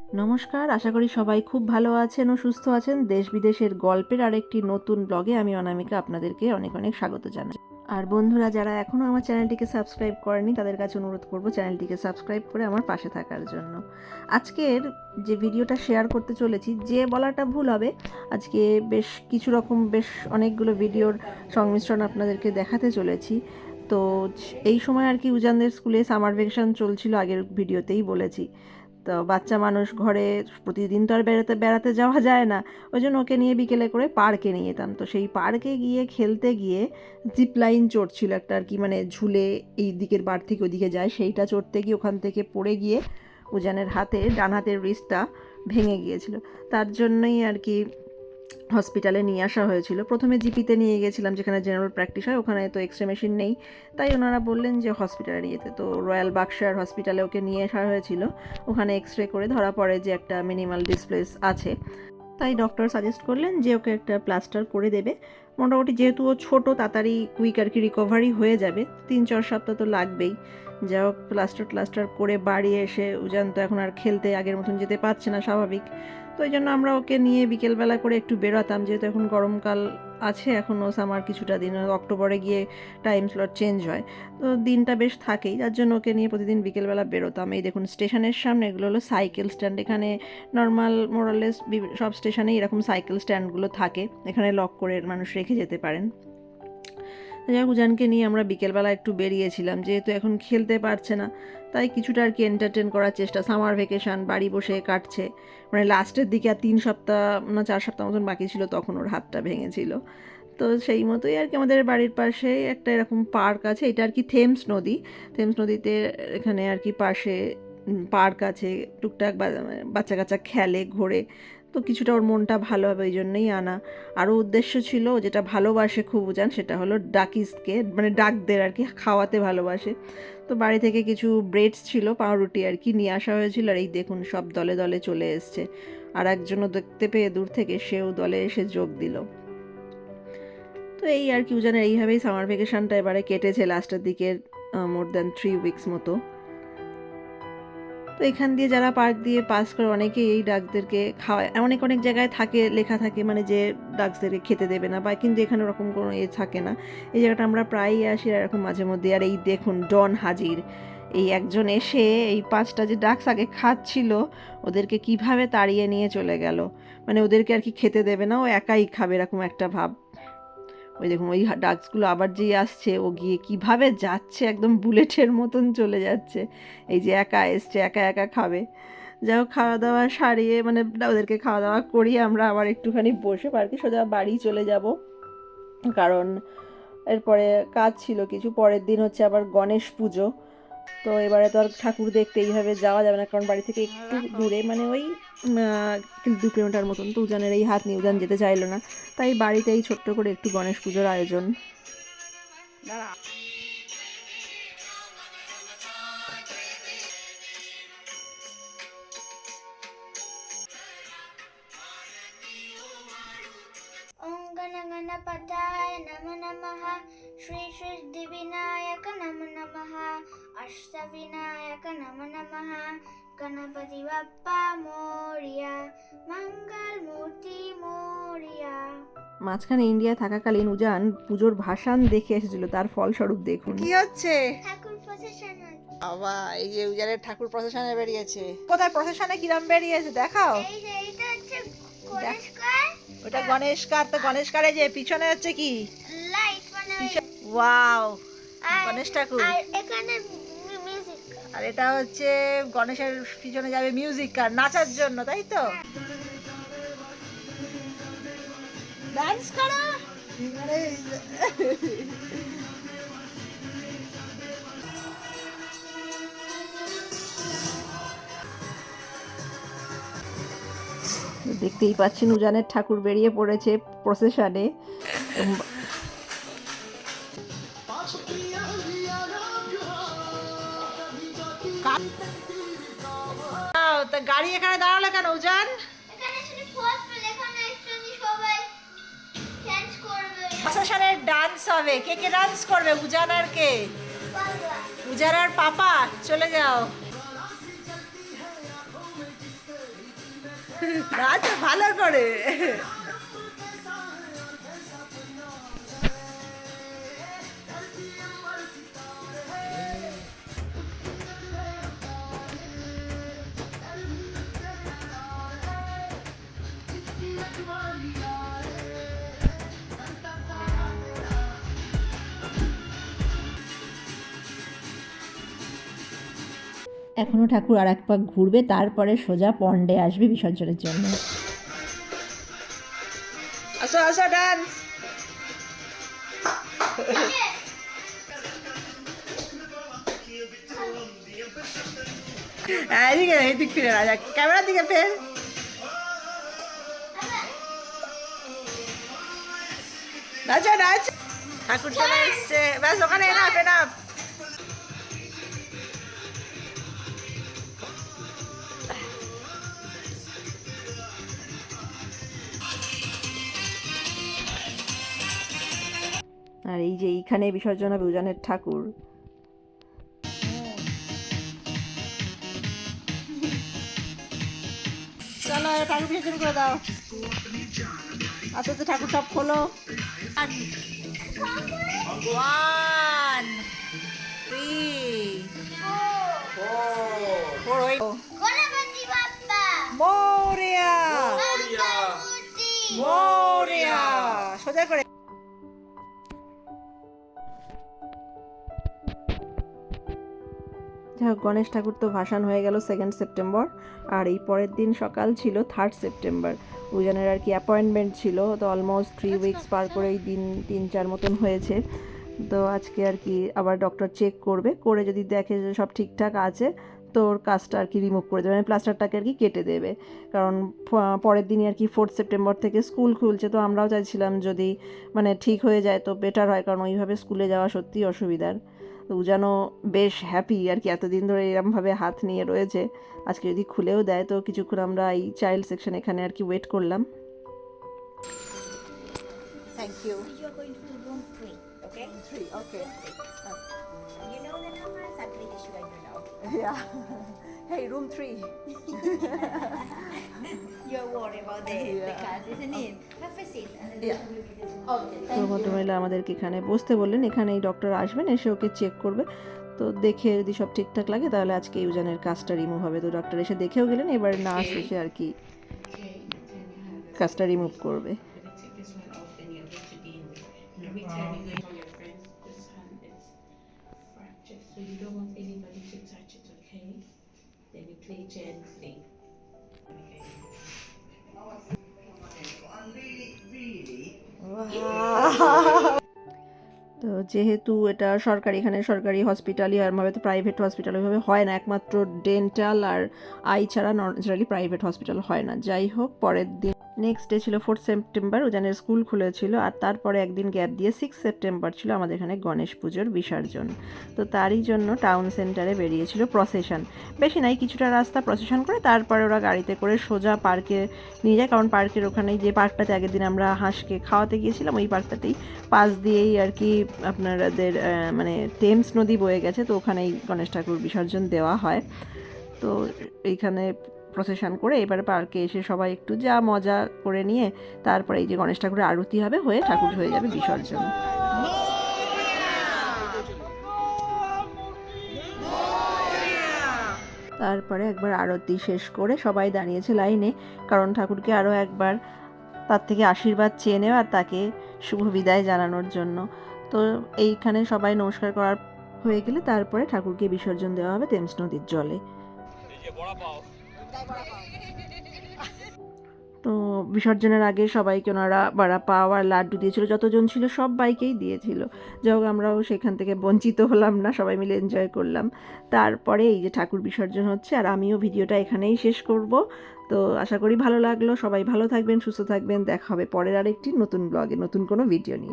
নমস্কার, আশা করি সবাই খুব ভালো আছেন ও সুস্থ আছেন। দেশ বিদেশের গল্পের আরেকটি নতুন ব্লগে আমি অনামিকা আপনাদেরকে অনেক অনেক স্বাগত জানাই। আর বন্ধুরা যারা এখনও আমার চ্যানেলটিকে সাবস্ক্রাইব করেনি তাদের কাছে অনুরোধ করব চ্যানেলটিকে সাবস্ক্রাইব করে আমার পাশে থাকার জন্য। আজকের যে ভিডিওটা শেয়ার করতে চলেছি, যে বলাটা ভুল হবে, আজকে বেশ অনেকগুলো ভিডিওর সংমিশ্রণ আপনাদেরকে দেখাতে চলেছি। তো এই সময় আর কি উজানদের স্কুলে সামার ভ্যাকেশন চলছিল, আগের ভিডিওতেই বলেছি। তো বাচ্চা মানুষ, ঘরে প্রতিদিন তো আর বেড়াতে যাওয়া যায় না, ওই জন্য ওকে নিয়ে বিকেলে করে পার্কে নিয়ে যেতাম। তো সেই পার্কে গিয়ে খেলতে গিয়ে জিপ লাইন চড়ছিল একটা আর কি, মানে ঝুলে এই দিকের বার থেকে ওদিকে যায়, সেইটা চড়তে গিয়ে ওখান থেকে পড়ে গিয়ে উজানের ডান হাতের রিস্টটা ভেঙে গিয়েছিল। তার জন্যই আর কি হসপিটালে নিয়ে আসা হয়েছিল। প্রথমে জিপিতে নিয়ে গেছিলাম, যেখানে জেনারেল প্র্যাকটিস হয়, ওখানে তো এক্সরে মেশিন নেই, তাই ওনারা বললেন যে হসপিটালে নিয়ে যেতে। তো রয়্যাল বার্কশায়ার হসপিটালে ওকে নিয়ে আসা হয়েছিল। ওখানে এক্সরে করে ধরা পড়ে যে একটা মিনিমাল ডিসপ্লেস আছে, তাই ডক্টর সাজেস্ট করলেন যে ওকে একটা প্লাস্টার করে দেবে। মোটামুটি যেহেতু ও ছোটো, তাড়াতাড়ি কুইক আর কি রিকভারি হয়ে যাবে, 3-4 সপ্তাহ তো লাগবেই। যা হোক প্লাস্টার করে বাড়ি এসে উজান তো এখন আর খেলতে আগের মতন যেতে পারছে না, স্বাভাবিক। তো ওই জন্য আমরা ওকে নিয়ে বিকেলবেলা করে একটু বেরোতাম, যেহেতু এখন গরমকাল আছে, এখনও সামার কিছুটা দিন, অক্টোবরে গিয়ে টাইম স্লট চেঞ্জ হয়, তো দিনটা বেশ থাকেই, যার জন্য ওকে নিয়ে প্রতিদিন বিকেলবেলা বেরোতাম। এই দেখুন স্টেশনের সামনে এগুলো হলো সাইকেল স্ট্যান্ড। এখানে নর্মাল মোরালেস সব স্টেশনেই এরকম সাইকেল স্ট্যান্ডগুলো থাকে, এখানে লক করে মানুষ রেখে যেতে পারেন। যাই হোক, উজানকে নিয়ে আমরা বিকেলবেলা একটু বেরিয়েছিলাম, যেহেতু এখন খেলতে পারছে না, তাই কিছুটা আর কি এন্টারটেন করার চেষ্টা। সামার ভ্যাকেশন বাড়ি বসে কাটছে, মানে লাস্টের দিকে আর 3 সপ্তাহ না 4 সপ্তাহ মতন বাকি ছিল, তখন ওর হাতটা ভেঙেছিল। তো সেই মতোই আর কি আমাদের বাড়ির পাশে একটা এরকম পার্ক আছে, এটা আর কি থেমস নদীতে এখানে আর কি পাশে পার্ক আছে, টুকটাক বাচ্চা কাচ্চা খেলে ঘোরে। তো কিছুটা ওর মনটা ভালো হবে ওই জন্যই আনা। আরও উদ্দেশ্য ছিল, যেটা ভালোবাসে খুব উজান, সেটা হলো ডাকিসকে, মানে ডাকদের আর কি খাওয়াতে ভালোবাসে। তো বাড়ি থেকে কিছু ব্রেডস ছিল, পাউরুটি আর কি নিয়ে আসা হয়েছিল, আর এই দেখুন সব দলে দলে চলে এসছে। আর একজনও দেখতে পেয়ে দূর থেকে সেও দলে এসে যোগ দিল। তো এই আর কি উজানের এইভাবেই সামার ভ্যাকেশনটা এবারে কেটেছে, লাস্টের দিকের মোর দ্যান 3 উইকস মতো। তো এখান দিয়ে যারা পার্ক দিয়ে পাস করে অনেকেই এই ডাকদেরকে খাওয়ায়। অনেক অনেক জায়গায় থাকে, লেখা থাকে মানে যে ডাকসদেরকে খেতে দেবে না, বা কিন্তু এখানে ওরকম কোনো থাকে না। এই জায়গাটা আমরা প্রায়ই আসি আর এরকম মাঝে মধ্যে। আর এই দেখুন ডন হাজির, এই একজন এসে এই 5টা যে ডাকস আগে খাচ্ছিল ওদেরকে কিভাবে তাড়িয়ে নিয়ে চলে গেল, মানে ওদেরকে আর কি খেতে দেবে না, ও একাই খাবে, এরকম একটা ভাব। ওই দেখুন ওই ডাকসগুলো আবার যেই আসছে, ও গিয়ে কিভাবে যাচ্ছে, একদম বুলেটের মতন চলে যাচ্ছে। এই যে একা এসছে, একা একা খাবে। যাই হোক, খাওয়া দাওয়া সারিয়ে মানে ওদেরকে খাওয়া দাওয়া করিয়ে আমরা আবার একটুখানি বসে পার্কে সোজা বাড়ি চলে যাব, কারণ এরপরে কাজ ছিল কিছু। পরের দিন হচ্ছে আবার গণেশ পুজো। তো এবারে তো আর ঠাকুর দেখতে এইভাবে যাওয়া যাবে না, কারণ বাড়ি থেকে একটু দূরে, মানে ওই 2 কিলোমিটার মতন। তো উজানের এই হাত নিয়ে উজান যেতে চাইলো না, তাই বাড়িতেই ছোট্ট করে একটু গণেশ পুজোর আয়োজন। ओम गण गणपताय नमः नमः श्री सिद्धिविनायक नमः नमः अष्टविनायक नमः नमः गणपति बप्पा मोरिया मंगल मूर्ति मोरिया। মাঝখানে ইন্ডিয়া থাকাকালীন উজান পুজোর ভাসান দেখে এসেছিল, তার ফলস্বরূপ দেখুন কি হচ্ছে। ঠাকুর প্রসেশন বাবা, এই যে উজানের ঠাকুর প্রসেশনে বেরিয়েছে। কোথায় প্রসেশনে কিরম বেরিয়েছে দেখাও। এই যে এটা হচ্ছে গণেশ কার, ওটা গণেশ কার। তো গণেশ কারে যে পিছনে হচ্ছে কি লাইট মানে ওয়াও, গণেশ ঠাকুর। আর এখানে মিউজিক, আর এটা হচ্ছে গণেশের পিছনে যাবে মিউজিক কার, নাচার জন্য, তাই তো। ডান্স করো। দেখতেই পাচ্ছেন উজানের ঠাকুর বেরিয়ে পড়েছে প্রসেশনে। তা গাড়ি এখানে দাঁড়ালো কেন উজান? এখানে শুধু ফার্স্ট লেখা না, একটু সবাই ডান্স করবে। প্রসেশনের ডান্স হবে। কে কে ডান্স করবে? উজান আর কে? উজান আর পাপা। চলে যাও। নাচো ভালো করে। এখনো ঠাকুর আর এক পাক ঘুরবে, তারপরে সোজা পন্ডে আসবে বিসর্জনের জন্য। আসো আসো ডান্স। এদিকে এদিক ফিরে রাজা, ক্যামেরার দিকে ফের। নাচো নাচ, ঠাকুর চলে এসছে, ব্যাস ওখানে এনাফ এনাফ। আর এই যে এইখানে বিসর্জন হবে উজানের ঠাকুর। চলো ঠাকুর বিসর্জন করে দাও। আস্তে আস্তে ঠাকুর সব খোলো। 1 2 3 4 গণপতি বাপ্পা মোরিয়া গণপতি মোরিয়া। সোজা করে। যাই হোক, গণেশ ঠাকুর তো ভাসান হয়ে গেল 2 সেপ্টেম্বর, আর এই পরের দিন সকাল ছিল 3 সেপ্টেম্বর। উজানের আর কি অ্যাপয়েন্টমেন্ট ছিল, তো অলমোস্ট 3 উইকস পার করে এই দিন 3-4 মতন হয়েছে। তো আজকে আর কি আবার ডক্টর চেক করবে, করে যদি দেখে যে সব ঠিকঠাক আছে তো ওর কাজটা আর কি রিমুভ করে দেবে, মানে প্লাস্টারটাকে আর কি কেটে দেবে। কারণ পরের দিনই আর কি 4 সেপ্টেম্বর থেকে স্কুল খুলছে, তো আমরাও চাইছিলাম যদি মানে ঠিক হয়ে যায় তো বেটার হয়, কারণ ওইভাবে স্কুলে যাওয়া সত্যিই অসুবিধার। তো উজানও বেশ হ্যাপি আর কি, এতদিন ধরে এরমভাবে হাত নিয়ে রয়েছে, আজকে যদি খুলেও দেয়। তো কিছুক্ষণ আমরা এই চাইল্ড সেকশন এখানে আর কি ওয়েট করলাম। Thank you. You are going to room 3, okay? 3 okay. You know the numbers? I'm pretty sure you know. Yeah. Hey, room 3. You're worried about the Yeah. class, isn't it? Have a seat and then Yeah. will be the room. Okay, তো thank you. ভদ্রমহিলা আমাদেরকে এখানে বসতে বললেন, এখানে এই doctor আসবেন, এসে ওকে চেক করবে। তো দেখে যদি সব ঠিকঠাক লাগে তাহলে আজকে ইউজানের কাজটা রিমুভ হবে। তো ডক্টর এসে দেখেও গেলেন, এবার নার্স এসে আর কি কাজটা রিমুভ করবে। Take this one off, then you're going to be in. Every time you go for your friends, this hand is fractured, so you don't want anybody to touch it, okay? Then you play gently. Okay. তো যেহেতু এটা সরকারি, এখানে সরকারি হসপিটালই, আর ভাবে তো private hospital ওইভাবে হয় না, একমাত্র ডেন্টাল আর আই ছাড়া ন্যাচারালি প্রাইভেট হসপিটাল হয় না। যাই হোক, পরের দিন নেক্সট ডে ছিল 4 সেপ্টেম্বর, উজানের স্কুল খুলেছিল, আর তারপরে একদিন গ্যাপ দিয়ে 6 সেপ্টেম্বর ছিল আমাদের এখানে গণেশ পুজোর বিসর্জন। তো তারই জন্য টাউন সেন্টারে বেরিয়েছিল প্রসেশন, বেশি নাই কিছুটা রাস্তা প্রসেশন করে, তারপরে ওরা গাড়িতে করে সোজা পার্কে নিয়ে যায়, কারণ পার্কের ওখানেই যে পার্কটাতে আগের দিন আমরা হাঁসকে খাওয়াতে গিয়েছিলাম, ওই পার্কটাতেই পাশ দিয়েই আর কি আপনাদের মানে টেমস নদী বয়ে গেছে, তো ওখানেই গণেশ ঠাকুর বিসর্জন দেওয়া হয়। তো এইখানে প্রসেশন করে এবার পার্কে এসে সবাই একটু যা মজা করে নিয়ে তারপরে এই যে গণেশ ঠাকুরের আরতি হবে, হয়ে ঠাকুর হয়ে যাবে বিসর্জন। তারপরে একবার আরতি শেষ করে সবাই দাঁড়িয়েছে লাইনে, কারণ ঠাকুরকে আরও একবার তার থেকে আশীর্বাদ চেয়ে নেওয়া আর তাকে শুভ বিদায় জানানোর জন্য। তো এইখানে সবাই নমস্কার করার হয়ে গেলে তারপরে ঠাকুরকে বিসর্জন দেওয়া হবে টেমস নদীর জলে। তো বিসর্জনের আগে সবাইকে ওনারা বড়া পাও আর লাড্ডু দিয়েছিল, যতজন ছিল সব বাইকেই দিয়েছিল। যাই হোক, আমরাও সেখান থেকে বঞ্চিত হলাম না, সবাই মিলে এনজয় করলাম। তারপরে এই যে ঠাকুর বিসর্জন হচ্ছে, আর আমিও ভিডিওটা এখানেই শেষ করব। তো আশা করি ভালো লাগলো, সবাই ভালো থাকবেন, সুস্থ থাকবেন, দেখা হবে পরের আরেকটি নতুন ব্লগে নতুন কোনো ভিডিও নিয়ে।